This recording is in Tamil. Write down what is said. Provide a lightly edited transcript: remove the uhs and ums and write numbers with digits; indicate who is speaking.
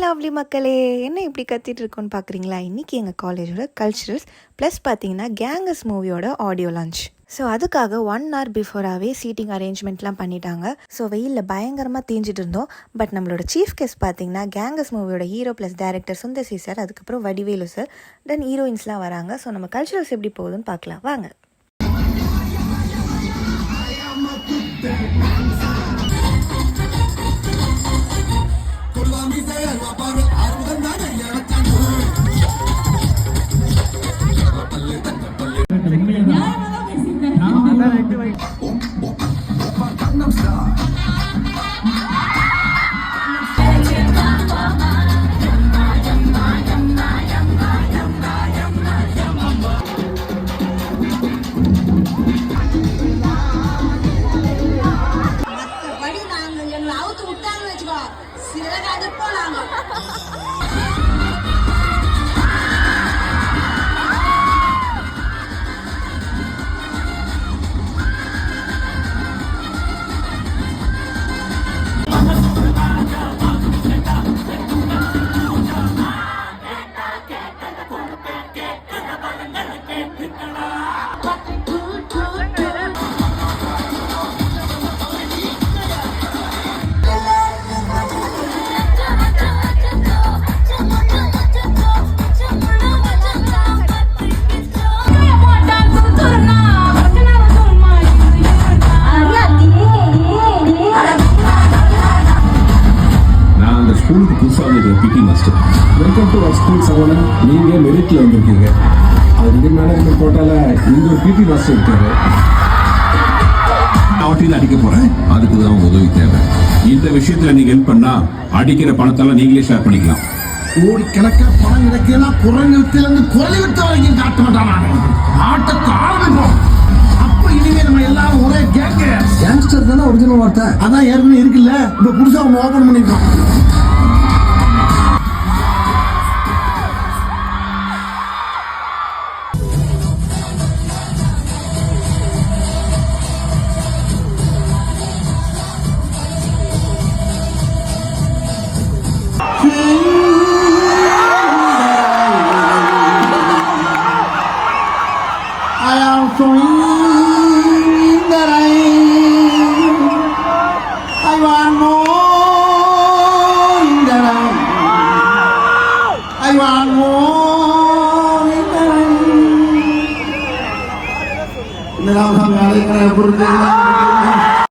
Speaker 1: லவ்லி மக்களே, என்ன இப்படி கத்திட்டு இருக்கோன்னு பார்க்குறீங்களா? இன்றைக்கி எங்கள் காலேஜோட கல்ச்சுரல்ஸ் ப்ளஸ் பார்த்தீங்கன்னா கேங்கஸ் மூவியோட ஆடியோ லான்ச். ஸோ அதுக்காக 1 hour பிஃபோராகவே சீட்டிங் அரேஞ்ச்மெண்ட்லாம் பண்ணிட்டாங்க. ஸோ வெயிலில் பயங்கரமாக தீஞ்சிட்டு இருந்தோம். பட் நம்மளோட சீஃப் கெஸ்ட் பார்த்தீங்கன்னா கேங்கஸ் மூவியோட hero plus director Sundar C sir, அதுக்கப்புறம் வடிவேலு சார், தென் ஹீரோயின்ஸ்லாம் வராங்க. ஸோ நம்ம கல்ச்சுரல்ஸ் எப்படி போகுதுன்னு பார்க்கலாம் வாங்க.
Speaker 2: ஸ்கூலுக்கு புதுசாக வந்திருக்கிற PT master. Welcome to our school சகோதரன். நீங்கள் மெரிட்டில் வந்திருக்கீங்க. அதுக்கு மேனேஜ்மெண்ட் கோட்டால இங்க ஒரு பிடி மாஸ்டர் இருக்காரு.
Speaker 3: அவற்றில் அடிக்க போறேன். அதுக்கு தான் உதவி தேவை. இந்த விஷயத்துல நீங்க ஹெல்ப் பண்ணா அடிக்கிற பணத்தெல்லாம் நீங்களே ஷேர் பண்ணிக்கலாம்.
Speaker 4: கோடிக்கணக்கான பணம் கிடைக்கலாம். குரங்கு வித்திலிருந்து குரலி வித்த வரைக்கும் காட்ட மாட்டாங்க. ஆட்டத்தை ஆரம்பிப்போம். அப்ப இனிமே நம்ம எல்லாரும் ஒரே கேங்ஸ்டர் தானே ஒரிஜினல் வார்த்தை. அதான் ஏற்கனவே இருக்குல்ல. இப்ப புதுசா ஒன்று ஓபன் பண்ணிருக்கோம்.